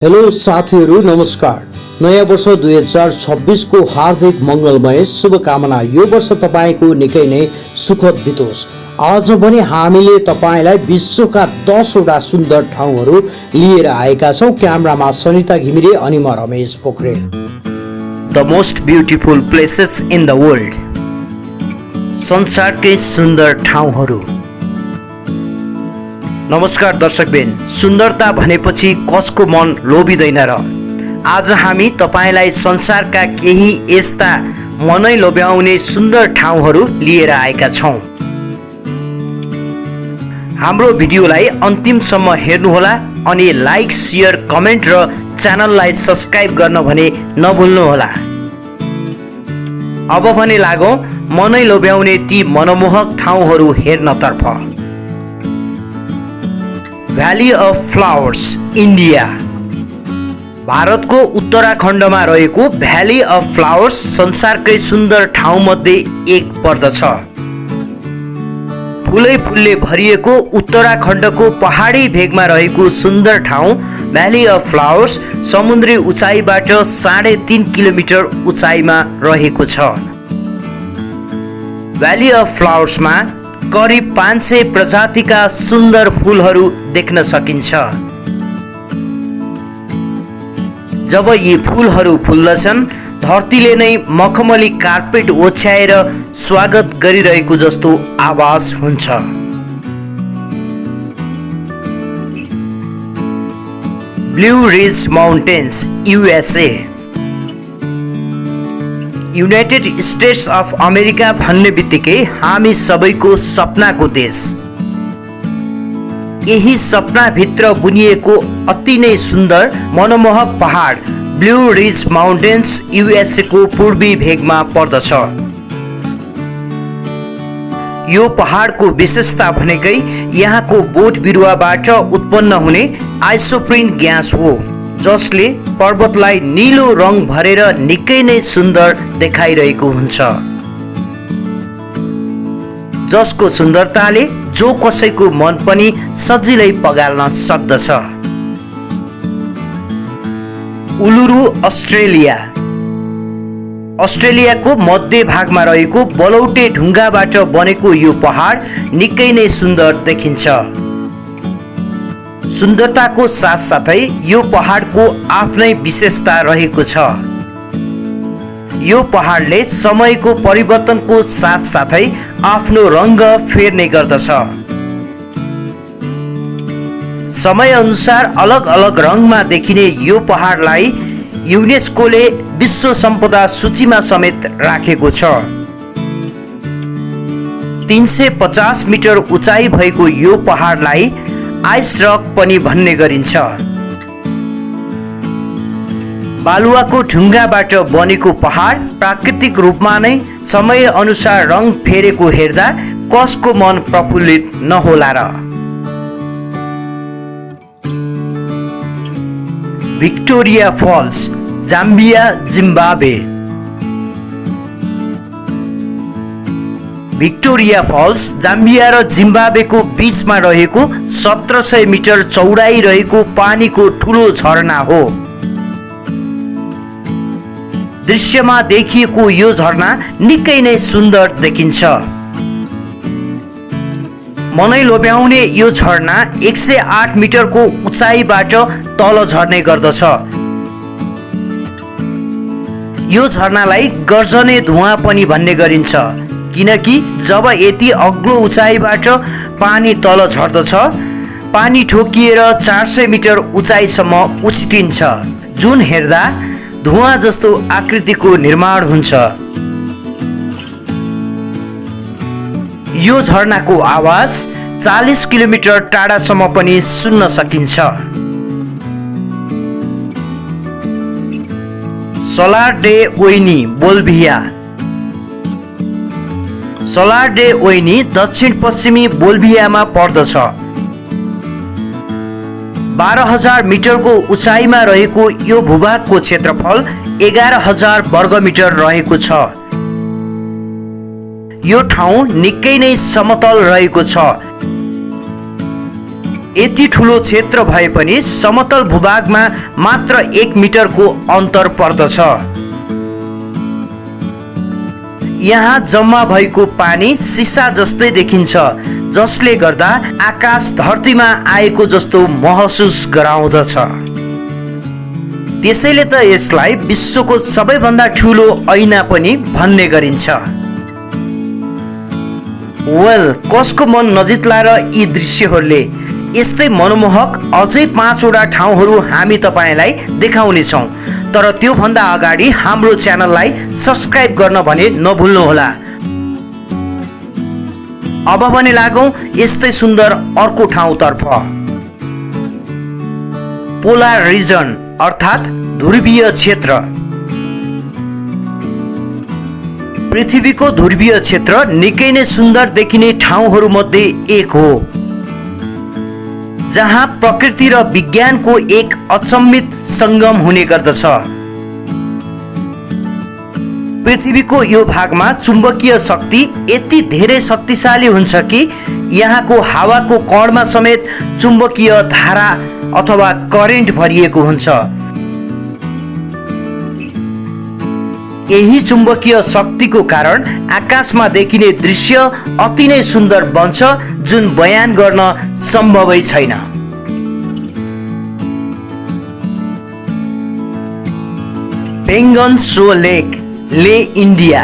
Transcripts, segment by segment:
Hello साथीहरू नमस्कार। नयाँ वर्ष 2026 को हार्दिक मंगलमय शुभकामना। यो वर्ष तपाईको निकै नै सुखद बितोस्। आज पनि हामीले तपाईलाई विश्वका 10 वटा सुन्दर ठाउँहरू लिएर आएका छौं। क्यामेरामा सनिता घिमिरे अनि म Ramesh Pokharel. The most beautiful places in the world। संसारकै सुन्दर ठाउँहरू। नमस्कार दर्शकबिन, सुन्दरता भनेपछि कसको मन लोभिँदैन र? आज हामी तपाईलाई संसारका केही यस्ता मनै लोभ्याउने सुन्दर ठाउँहरू लिएर आएका छौं। हाम्रो भिडियोलाई अन्तिमसम्म हेर्नुहोला अनि लाइक, शेयर, कमेन्ट र च्यानललाई सब्स्क्राइब गर्न भने नभुल्नुहोला। अब भने लागौं मनै लोभ्याउने ती मनमोहक ठाउँहरू हेर्नतर्फ। Valley of Flowers, India. भारतको उत्तराखण्डमा रहेको भ्याली अफ फ्लावर्स संसारकै सुन्दर ठाउँमध्ये एक पर्दछ। फुलै फुलले भरिएको उत्तराखण्डको पहाडी भेगमा रहेको सुन्दर ठाउँ भ्याली अफ फ्लावर्स समुद्री उचाइबाट 3.5 किलोमिटर उचाइमा रहेको छ। भ्याली अफ फ्लावर्समा करिब 500 प्रजातिका सुन्दर फूलहरू देख्न सकिन्छ। जब यी फूलहरू फुल्दछन्, धरतीले नै मखमली कार्पेट ओछ्याएर स्वागत गरिरहेको जस्तो आभास हुन्छ। Blue ridge mountains, USA। United states of America भन्ने बित्तिकै हामी सबैको सपनाको देश। यही सपनाभित्र बुनिएको अति नै सुन्दर मनमोहक पहाड ब्लू रिज माउन्टेन्स USA को पूर्वी भेगमा पर्दछ। यो पहाडको विशेषता भनेकै यहाँको बोट बिरुवाबाट उत्पन्न हुने आइसोप्रिन ग्यास हो, जसले पर्वतलाई नीलो रङ भरेर निकै नै सुन्दर देखाइरहेको हुन्छ, जसको सुन्दरताले जो कसैको मन पनि सजिलै पगाल्न सक्दछ। Uluru, Australia. अस्ट्रेलियाको मध्य भागमा रहेको बलौटे ढुङ्गाबाट बनेको यो पहाड निकै नै सुन्दर देखिन्छ। सुन्दरताको साथसाथै यो पहाडको आफ्नै विशेषता रहेको छ। यो पहाडले समयको परिवर्तनको साथसाथै आफ्नो रङ्ग फेर्ने गर्दछ। समय अनुसार अलग अलग रङमा देखिने यो पहाडलाई युनेस्कोले विश्व सम्पदा सूचीमा समेत राखेको छ। 350 मिटर उचाइ भएको यो पहाडलाई आइस रक पनि भन्ने गरिन्छ। बालुवाको ढुङ्गाबाट बनेको पहाड प्राकृतिक रूपमा नै समय अनुसार रङ फेरेको हेर्दा कसको मन प्रफुल्लित नहोला र? Victoria Falls, Zambia, Zimbabwe. Victoria Falls Zambia र जिम्बाब्वेको बीचमा रहेको 1700 मिटर चौडाइ रहेको पानीको ठुलो झरना हो। दृश्यमा देखिएको यो झरना निकै नै सुन्दर देखिन्छ। मनै लोभ्याउने यो झरना 108 मिटरको उचाइबाट तल झर्ने गर्दछ। यो झरनालाई गर्जने धुवा पनि भन्ने गरिन्छ, किनकि जब यति अग्लो उचाइबाट पानी तल झर्दछ, पानी ठोकिएर 400 मिटर उचाइसम्म उछिटिन्छ, जुन हेर्दा धुवा जस्तो आकृतिको निर्माण हुन्छ। यो झरनाको आवाज 40 किलोमिटर टाढासम्म पनि सुन्न सकिन्छ। सलार डे ओइनी, बोल्भिया। सलार डे ओइनी दक्षिण पश्चिमी बोल्भियामा पर्दछ। 12,000 मिटरको उचाइमा रहेको यो भूभागको क्षेत्रफल 11,000 वर्ग मिटर रहेको छ। यो ठाउँ निकै नै समतल रहेको छ। यति ठुलो क्षेत्र भए पनि समतल भूभागमा मात्र 1 मिटरको अन्तर पर्दछ। यहाँ जम्मा भएको पानी सिसा जस्तै देखिन्छ, जसले गर्दा आकाश धरतीमा आएको जस्तो महसुस गराउँदछ। त्यसैले त यसलाई विश्वको सबैभन्दा ठुलो ऐना पनि भन्ने गरिन्छ। कसको मन नजित्ला र यी दृश्यहरूले। यस्तै मनमोहक अझै 5 वटा ठाउँहरू हामी तपाईलाई देखाउने छौं, तर त्यो भन्दा अगाडि हाम्रो च्यानललाई सब्स्क्राइब गर्न भने नभुल्नुहोला। अब भने लागौं यस्तै सुन्दर अर्को ठाउँतर्फ। पोलार रिजन अर्थात् ध्रुवीय क्षेत्र। पृथ्वीको ध्रुवीय क्षेत्र निकै नै सुन्दर देखिने ठाउँहरूमध्ये एक हो, जहाँ प्रकृति र विज्ञानको एक अचम्मित सङ्गम हुने गर्दछ। पृथ्वीको यो भागमा चुम्बकीय शक्ति यति धेरै शक्तिशाली हुन्छ कि यहाँको हावाको कणमा समेत चुम्बकीय धारा अथवा करेन्ट भरिएको हुन्छ। यही चुम्बकीय शक्तिको कारण आकाशमा देखिने दृश्य अति नै सुन्दर बन्छ, जुन बयान गर्न सम्भवै छैन। पेङ्गन सो लेक, ले इन्डिया।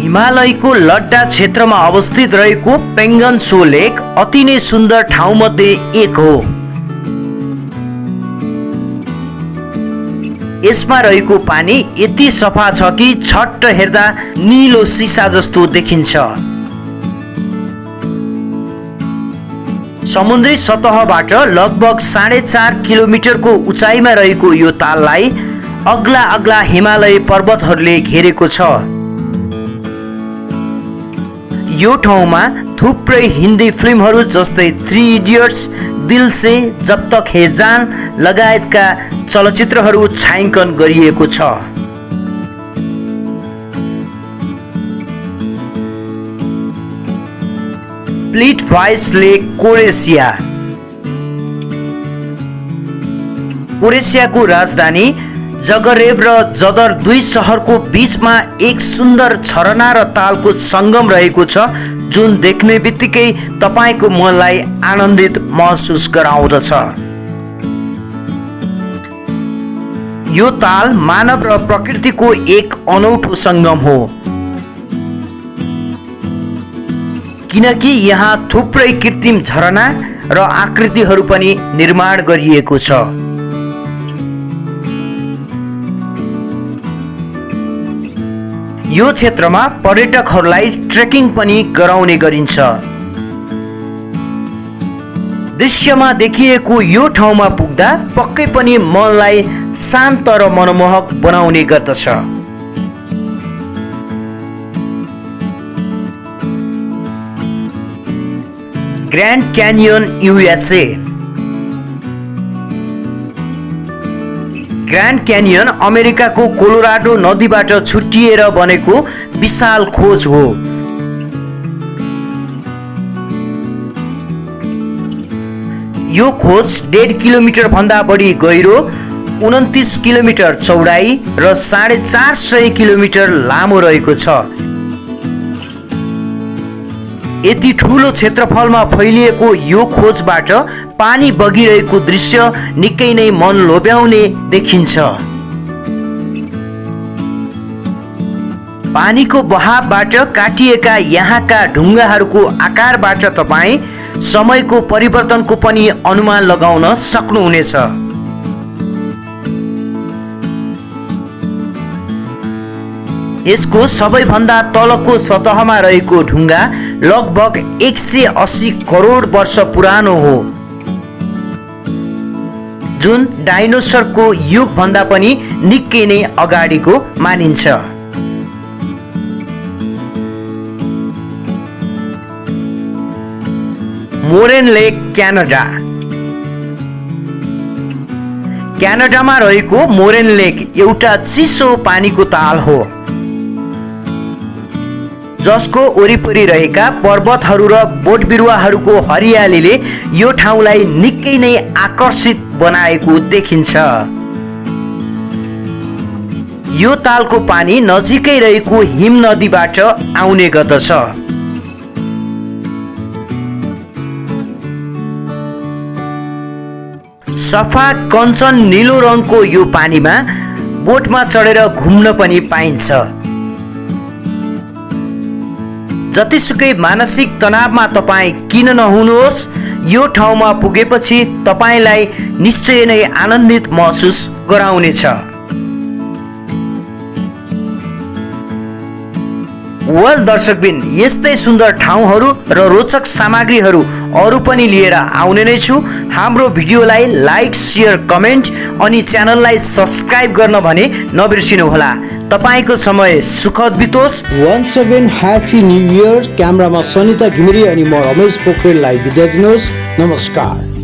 हिमालयको लड्डा क्षेत्रमा अवस्थित रहेको पेङ्गन सो लेक अति नै सुन्दर ठाउँमध्ये एक हो। यसमा रहेको पानी यति सफा छ कि छट्ट हेर्दा नीलो सिसा जस्तो देखिन्छ। समुद्री सतहबाट लगभग 4.5 किलोमिटरको उचाइमा रहेको यो ताललाई अग्ला अग्ला हिमालय पर्वतहरूले घेरेको छ। यो ठाउँमा थुप्रै हिन्दी फिल्महरू जस्तै 3 इडियट्स, दिल से, जब तक है जान लगायतका चलचित्रहरू छायाङ्कन गरिएको छ। प्लिटवाइस लेक, क्रोएसिया। क्रोएसियाको राजधानी जगरेब र जदर दुई सहरको बीचमा एक सुन्दर झरना र तालको सङ्गम रहेको छ, जुन देख्ने बित्तिकै तपाईको मनलाई आनन्दित महसुस गराउँदछ। यो ताल मानव र प्रकृतिको एक अनौठो सङ्गम हो, किनकि यहाँ थुप्रै कृत्रिम झरना र आकृतिहरू पनि निर्माण गरिएको छ। यो क्षेत्रमा पर्यटकहरूलाई ट्रेकिङ पनि गराउने गरिन्छ। दृश्यमा देखिएको यो ठाउँमा पुग्दा पक्कै पनि मनलाई शान्त र मनमोहक बनाउने गर्दछ। Grand Canyon, USA. Grand Canyon अमेरिकाको कोलोराडो नदीबाट छुट्टिएर बनेको विशाल खोज हो। यो खोज 1.5 किलोमिटर भन्दा बढी गहिरो, 29 किलोमिटर चौडाई र 450 किलोमिटर लामो रहेको छ। यति ठुलो क्षेत्रफलमा फैलिएको यो खोजबाट पानी बगिरहेको दृश्य निकै नै मन लोभ्याउने देखिन्छ। पानीको बहावबाट काटिएका यहाँका ढुङ्गाहरूको आकारबाट तपाईँ समयको परिवर्तनको पनि अनुमान लगाउन सक्नुहुनेछ। यसको सबैभन्दा तलको सतहमा रहेको ढुङ्गा लगभग 180 करोड वर्ष पुरानो हो, जुन डाइनोसरको युग भन्दा पनि निकै नै अगाडिको मानिन्छ। मोरेन लेक, क्यानाडा। क्यानाडामा रहेको मोरेन लेक एउटा चिसो पानीको ताल हो। जसको वरिपरि रहेका पर्वतहरू र बोट बिरुवाहरूको हरियालीले यो ठाउँलाई निकै नै आकर्षित बनाएको देखिन्छ। यो तालको पानी नजिकै रहेको हिम नदीबाट आउने गर्दछ। सफा कञ्चन नीलो रङको यो पानीमा बोटमा चढेर घुम्न पनि पाइन्छ। जतिसुकै मानसिक तनावमा तपाईँ किन नहुनुहोस्, यो ठाउँमा पुगेपछि तपाईलाई निश्चय नै आनन्दित महसुस गराउनेछ। वेल दर्शकबिन, यस्तै सुन्दर ठाउँहरू र रोचक सामग्रीहरू अरू पनि लिएर आउने नै छु। हाम्रो भिडियोलाई लाइक, शेयर, कमेन्ट अनि च्यानललाई सब्स्क्राइब गर्न भने नबिर्सिनुहोला। तपाईको समय सुखद बितोस्। Once again happy new year. क्यामेरामा सनिता घिमिरे अनि म रमेश पोखरेललाई बिदा दिनुहोस्। नमस्कार।